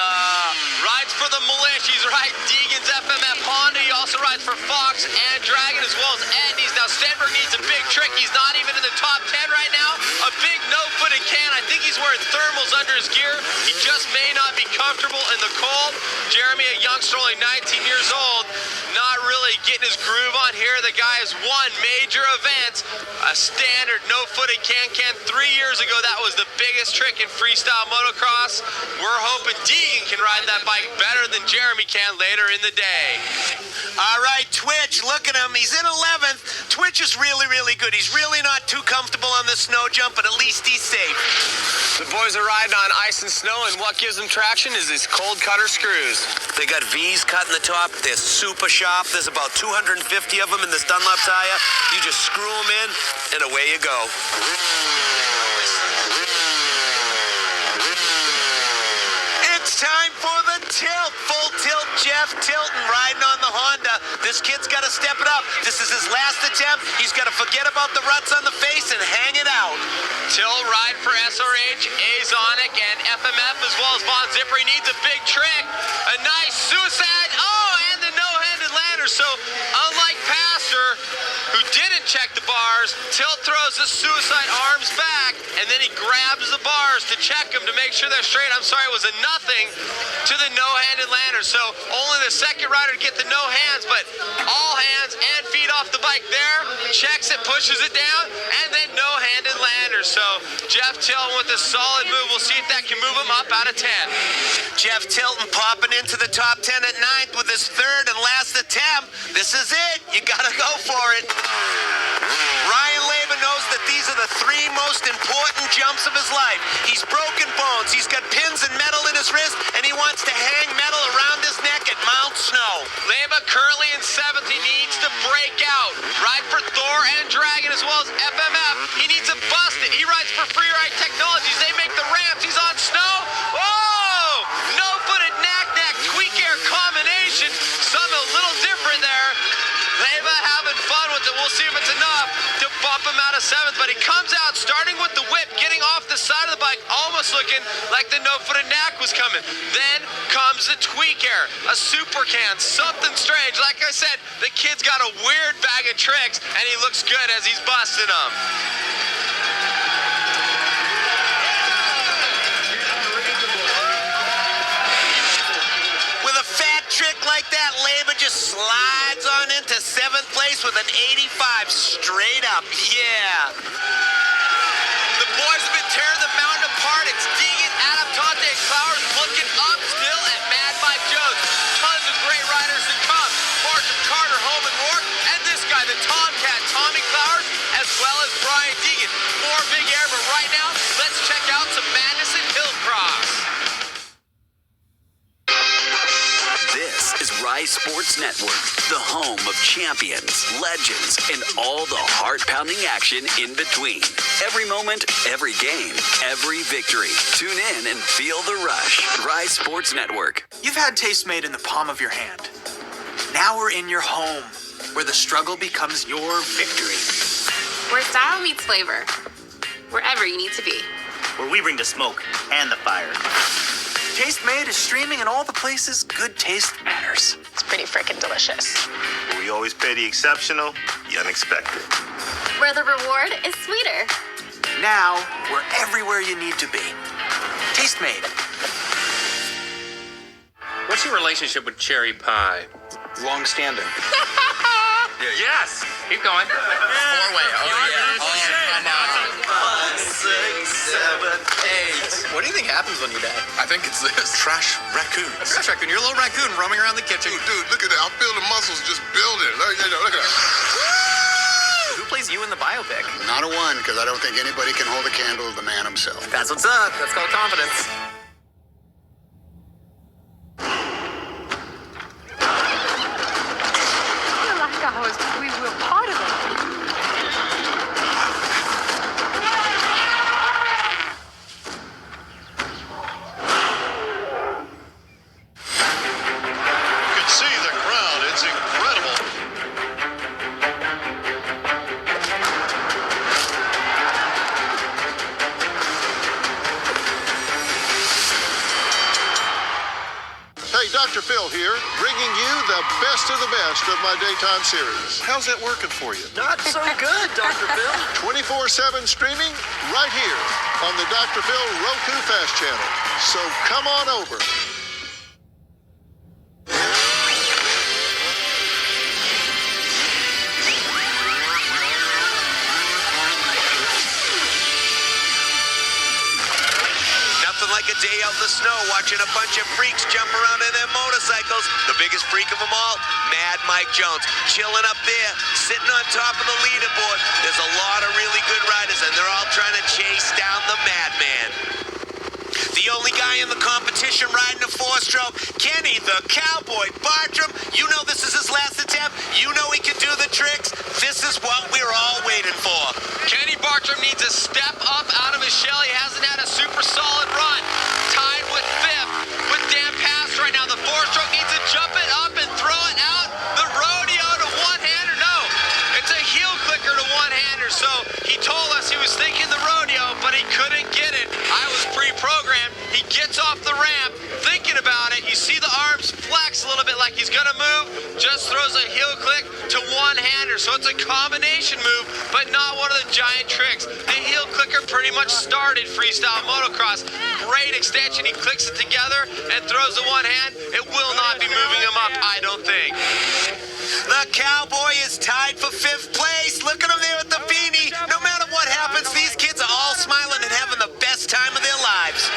Rides for the Militia. He's riding Deegan's FMF Honda. He also rides for Fox and Dragon as well as Andy's. Now, Stenberg needs a big trick. He's not even in the top 10 right now. A big no-footed can. I think he's wearing thermals under his gear. He just may not be comfortable in the cold. Jeremy, a youngster, only 19 years old, not really getting his groove on here. The guy has won major events. A standard no-footed can 3 years ago. That was the biggest trick in freestyle motocross. We're hoping Deegan can ride that bike better than Jeremy can later in the day. All right, Twitch, look at him. He's in 11th. Twitch is really, really good. He's really not too comfortable on the snow jump, but at least he's safe. The boys are riding on ice and snow, and what gives them traction is these cold cutter screws. They got V's cut in the top. They're super sharp. There's about 250 of them in this Dunlop tire. You just screw them in, and away you go. It's time for the tilt. Full tilt Jeff Tilton riding on the Honda. This kid's got to step it up. This is his last attempt. He's got to forget about the ruts on the face and hang it out. Tilt ride for SRH, Azonic, and FMF as well as Von Zipper. He needs a big trick. A nice suicide. Oh, and the no-handed lander. So unlike Pastor, who didn't check the bars, Tilt throws the suicide arms back, and then he grabs the bars to check them to make sure they're straight. I'm sorry, it was a nothing to the no-handed lander. So only the second rider to get the no hands, but all hands and feet off the bike there. Checks it, pushes it down, and then no-handed lander. So Jeff Tilton with a solid move. We'll see if that can move him up out of 10. Jeff Tilton popping into the top 10 at 9th with his third and last attempt. This is it. You got to go for it. Ryan Laver knows that these are the 3 most important jumps of his life. He's broken bones. He's got pins and metal in his wrist, and he wants to hang metal around his neck at Mount Snow. Leva currently in 7th. He needs to break out. Ride for Thor and Dragon as well as FMF. He needs to bust it. He rides for Freeride Technologies. They make the ramps. He's on snow. Whoa! No-footed knack-knack tweak air combination. Something a little different there. Leva having fun with it. We'll see if it's enough to bump him out of the 7th, but he comes out starting with the whip, getting off the side of the bike, almost looking like the no-footed knack was coming. Then comes the tweak air, a super can, something strange. Like I said, the kid's got a weird bag of tricks, and he looks good as he's busting them. With a fat trick like that, Leba just slides on into 7th place with an 85 straight up. Yeah. The boys have been tearing the mountain apart. It's Deegan, Adam Tonte, and Clowers looking up still at Mad Mike Jones. Tons of great riders to come. Bartram, Carter, Holman, Rourke, and this guy, the Tomcat, Tommy Clowers, as well as Brian Deegan. More big air, but right now, let's check out some madness in Hillcross. This is Rise Sports Network, the home of champions, legends, and all the heart-pounding action in between. Every moment, every game, every victory. Tune in and feel the rush. Rise Sports Network. You've had Tastemade in the palm of your hand. Now we're in your home, where the struggle becomes your victory. Where style meets flavor. Wherever you need to be. Where we bring the smoke and the fire. Tastemade is streaming in all the places good taste matters. It's pretty freaking delicious. Where we always pay the exceptional, the unexpected. Where the reward is sweeter. Now we're everywhere you need to be. Tastemade. What's your relationship with cherry pie? Long-standing. Yes! Keep going. Four-way. Oh, yeah. Oh, come on. 5, 6, 7, 8. What do you think happens when you die? I think it's this. Trash raccoons. Trash raccoon. You're a little raccoon roaming around the kitchen. Dude, look at that. I feel the muscles just building. Look at that. Who plays you in the biopic? Not a one, because I don't think anybody can hold a candle to the man himself. That's what's up. That's called confidence. We were part of it. You can see the crowd. It's incredible. Hey, Dr. Phil here, bringing you the best of the best of my daytime series. How's that working for you? Not so good, Dr. Phil. 24/7 streaming right here on the Dr. Phil Roku Fast Channel. So come on over. Nothing like a day out in the snow watching a bunch of freaks jump around in their motorcycles. The biggest freak of them all, Mad Mike Jones, chilling up there, sitting on top of the leaderboard. There's a lot of really good riders, and they're all trying to chase down the Madman. The only guy in the competition riding a 4-stroke, Kenny the Cowboy Bartram. You know this is his last attempt. You know he can do the tricks. This is what we're all waiting for. Kenny Bartram needs a step up out of his shell. He hasn't had a super solid run. Tied with 5th with Dan Pass right now. The 4-stroke needs to jump it up and throw it out. The rodeo to one-hander. No, it's a heel clicker to one-hander. So he told us he was thinking the rodeo, but he couldn't get it. I was pre-programmed. He gets off the ramp, thinking about it. You see the arms flex a little bit like he's gonna move. Just throws a heel click to one-hander. So it's a combination move, but not one of the giant tricks. The heel clicker pretty much started freestyle motocross. Great extension. He clicks it together and throws the one hand. It will not be moving him up, I don't think. The Cowboy is tied for 5th place. Look at him there with the beanie. No matter what happens, these kids are all smiling and having the best time of their lives.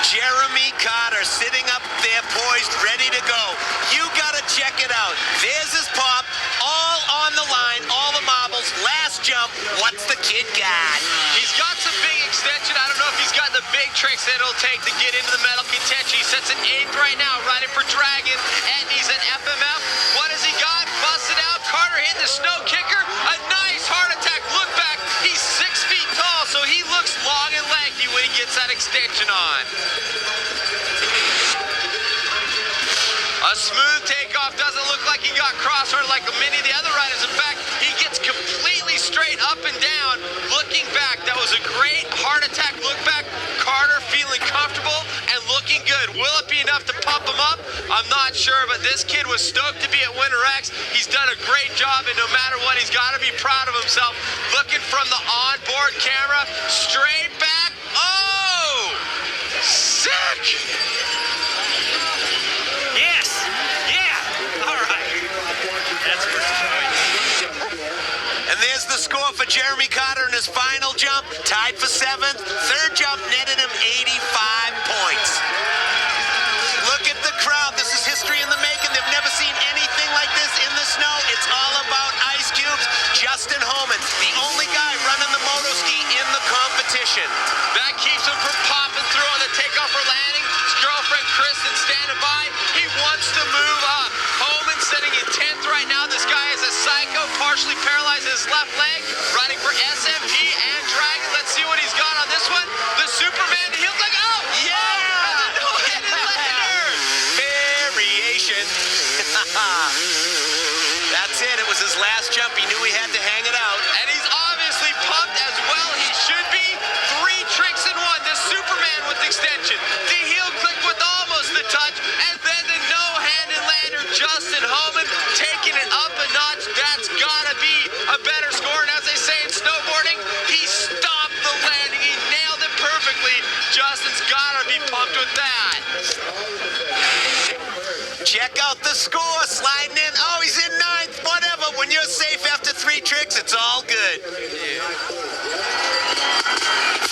Jeremy Carter sitting up there poised, ready to go. You gotta check it out. There's his pop, all on the line, all the marbles, last jump. What's the kid got? He's got some big extension. I don't know if he's got the big tricks that it'll take to get into the medal contention. He sits in 8th right now, riding for Dragon, and he's an FMF. What has he got? Busted out. Carter hitting the snow kicker. A nice heart attack. Look back. He's 6 feet tall, so he looks long and lanky when he gets that extension on. A smooth takeoff. Doesn't look like he got crossword like many of the other riders. In fact, he gets completely straight up and down. heart attack look back. Carter feeling comfortable and looking good. Will it be enough to pump him up? I'm not sure, but this kid was stoked to be at Winter X. He's done a great job, and no matter what, he's got to be proud of himself. Looking from the onboard camera, straight back. Oh! Sick! Yes! Yeah! All right. That's first point. And there's the score for Jeremy Carter in his final jump. Tied for 7th. Third jump netted him 85 points. Look at the crowd. This is history in the making. They've never seen anything like this in the snow. It's all about ice cubes. Justin Homan, the only guy running the moto ski in the competition. That keeps him from popping through on the takeoff or landing. His girlfriend Kristen standing by. He wants to move up. Homan sitting in 10th right now. This guy is a psycho, partially paralyzed his left leg. Riding for SMP and Dragon. Let's see what he's got on this one. The Superman, he'll like, oh! Yeah! No-headed lander! Variation. That's it. It was his last jump. He knew he had to hang it out. And he's obviously pumped as well. He should be. 3 tricks in one. The Superman with extension. The heel click with almost the touch. And then the no-handed lander. Justin Homan taking it up a notch. That's got to be a better score. And as they say in snowboarding, he stopped the landing. He nailed it perfectly. Justin's got to be pumped with that. Check out the score. Sliding in. Oh, he's in 9th. Whatever. When you're safe after 3 tricks, it's all good.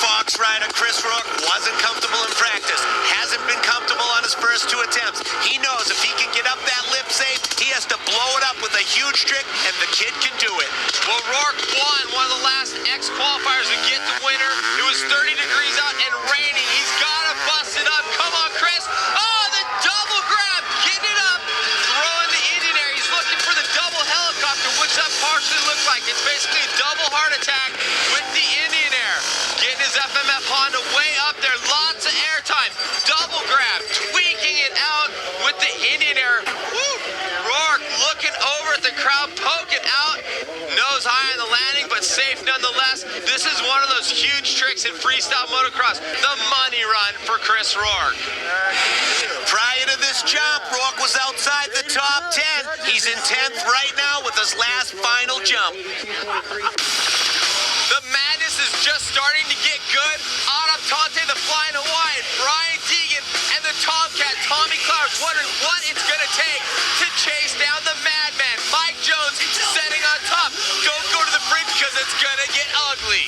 Fox rider Chris Rourke wasn't comfortable in practice. Hasn't been comfortable on his first 2 attempts. He knows if he can get up that lip safe, he has to blow it up with a huge trick, and the kid can do it. Well, Rourke won one of the last X-qualifiers to get to winter. It was 30 degrees out and raining. He's got to bust it up. Come on, Chris. Oh, the double grab. Getting it up. Throwing the Indian air. He's looking for the double helicopter, which that partially looked like. It's basically a double heart attack with the Indian air. Getting his FMF Honda way up there. Lots of airtime. Double grab. Tweaking it out with the Indian air. Woo! Rourke looking over at the crowd, poking out. Nose high on the landing, but safe nonetheless. This is one of those huge tricks in freestyle motocross. The money run for Chris Rourke. Prior to this jump, Rourke was outside the top 10. He's in 10th right now with his last final jump. The madness is just starting to get good. Adam Tonte, the Flying Hawaiian, Brian Deegan, and the Tomcat, Tommy Clowers, wondering what it's going to take to chase down the madman. Mike Jones setting on top. Don't go to the bridge because it's going to get ugly.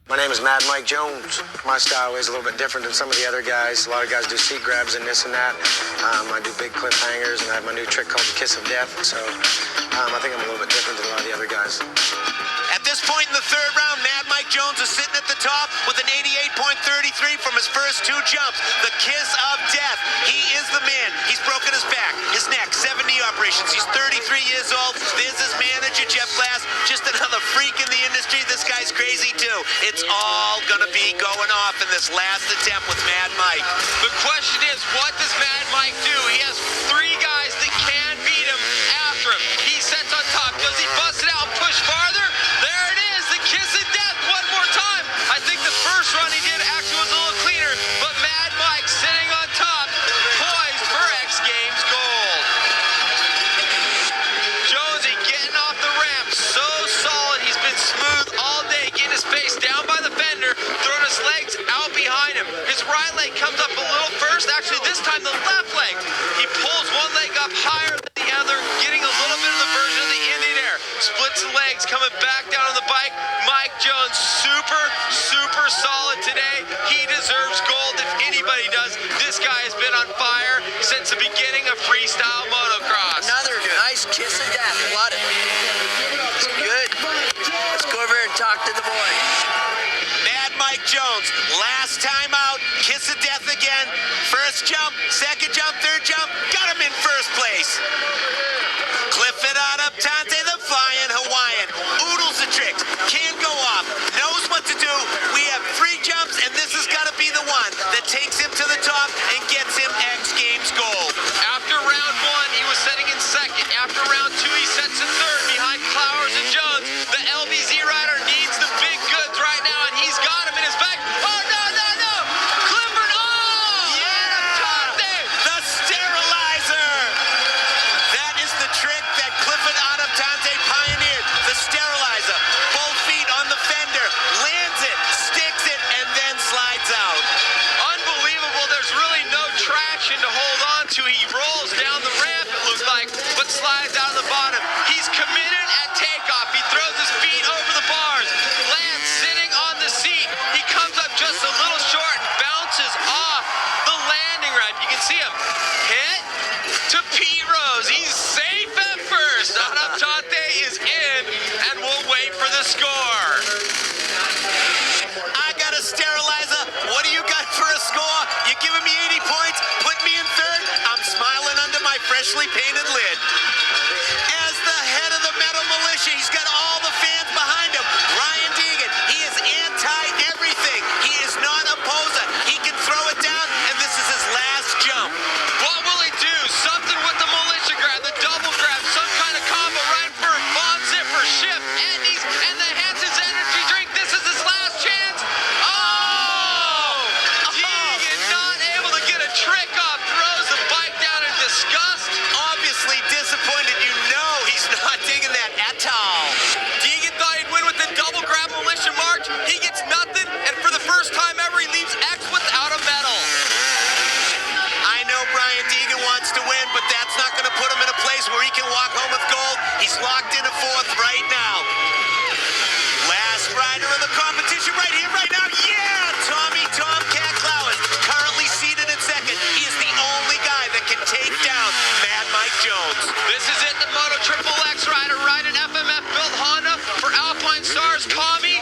My name is Mad Mike Jones. My style is a little bit different than some of the other guys. A lot of guys do seat grabs and this and that. I do big cliffhangers, and I have my new trick called the Kiss of Death. So I think I'm a little bit different than a lot of the other guys. At this point in the 3rd round, Mad Mike Jones is sitting at the top with an 88.33 from his first 2 jumps. The Kiss of Death. He is the man. He's broken his back, his neck, 7 knee operations. He's 33 years old. There's his manager, Jeff Glass. Just another freak in the industry. This guy's crazy too. It's all gonna be going off in this last attempt with Mad Mike. The question is, what does Mad Mike do? He has 3 guys that can beat him after him. He sets on top. Does he bust it out and push farther? There it is, the Kiss of Death one more time. I think the first run he did actually was a little cleaner, but Mad Mike sitting on top, poised for X Games gold. Jonesy getting off the ramp, so solid. He's been smooth all day, getting his face down by the fender, throwing his legs out behind him. His right leg comes up a little first. Actually, this time the left leg. He pulls one leg up higher than the other, getting a little bit of the version of the Indian air. Splits the legs, coming back down on the bike. Mike Jones, super solid today. He deserves gold if anybody does. This guy has been on fire since the beginning of freestyle motocross. Another nice Kiss of Death. Love it. It's good. Let's go over here and talk to the boys. Mad Mike Jones, last time out, Kiss of Death again. First jump, second jump, third jump, got him in first place. Clifford Adam Tonte, the Flying Hawaiian. Oodles of tricks, can't go off, knows what to do. We have 3 jumps, and this has got to be the one that takes him to the top and gets him X Games gold. After round 1, he was setting in second. After round 2, he sets in third behind Clowers and Jones. The LBZ rider needs the big goods right the score. I got a sterilizer. What do you got for a score? You're giving me 80 points, put me in third. I'm smiling under my freshly painted lid. As the head of the Metal Militia, he's got all the fans behind him. Brian Deegan, he is anti-everything. He is not a poser. He can throw it down, and this is his last jump. What will he do? Something with the militia grab, the double grab, some kind of combo right for Von Zipper, Ship, Andes, and the Hanson's energy drink. This is his last chance. Oh! Deegan not able to get a trick off, throws the bike down in disgust. Obviously disappointed. You know he's not digging that at all. Deegan thought he'd win with the double grab militia march. He gets nothing, and for the first time ever, he leaves X without a medal. I know Brian Deegan wants to win, but that's not going to put him in a place where he can walk home with gold. He's locked in a fourth right now. Last rider of the competition right here, right now. Yeah! Tommy Tomcat Clowers, currently seated in second. He is the only guy that can take down Mad Mike Jones. This is it, the Moto Triple X rider riding FMF built Honda for Alpine Stars. Tommy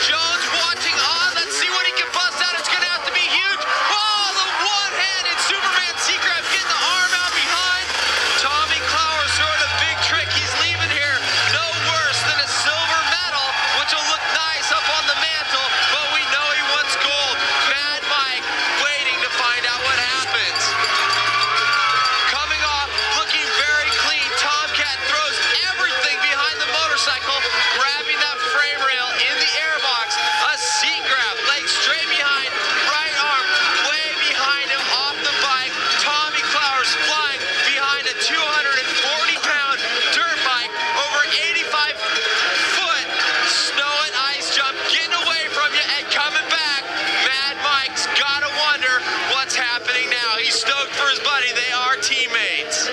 Jones watching on. Let's see what he can bust out. It's going to have to be huge. Oh, the one-handed Superman C-Grab getting the arm out behind. Tommy Clowers throwing a big trick. He's leaving here no worse than a silver medal, which will look nice up on the mantle, but we know he wants gold. Mad Mike waiting to find out what happens. Coming off, looking very clean. Tomcat throws everything behind the motorcycle, grabbing that frame rail in the airbox. A seat grab, leg straight behind, right arm way behind him off the bike. Tommy Clowers flying behind a 240-pound dirt bike over 85-foot snow and ice jump, getting away from you and coming back. Mad Mike's gotta wonder what's happening now. He's stoked for his buddy. They are teammates.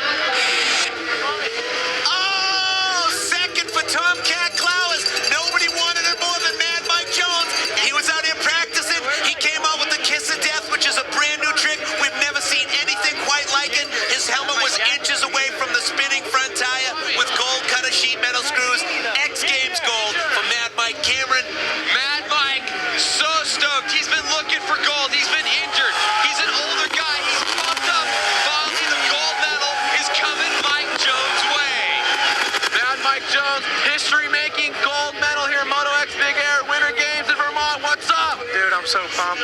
Oh, second for Tomcat Clowers. Nobody wanted it more than Mad Mike Jones. He was out here practicing. He came out with the Kiss of Death, which is a brand new trick. We've never seen anything quite like it. His helmet was inches away from the spinning front tire with gold cutter sheet metal screws. X Games gold for Mad Mike Cameron. Mad Mike, so stoked. He's been looking for gold. He's been injured. He's an older guy. He's pumped up. Finally, the gold medal is coming Mike Jones' way. Mad Mike Jones, history-making gold medal here, Moto X Big Air Winter Games in Vermont. What's up? Dude, I'm so pumped.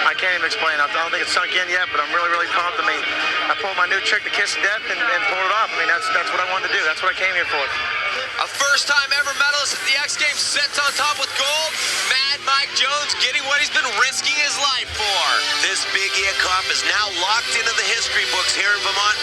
I can't even explain. I don't think it's sunk in yet, but I'm really, really pumped. I mean, I pulled my new trick, the Kiss of Death, and pulled it off. I mean, that's what I wanted to do. That's what I came here for. A first-time ever medalist at the X Games sits on top with gold. Mad Mike Jones getting what he's been risking his life for. This Big Air Cop is now locked into the history books here in Vermont.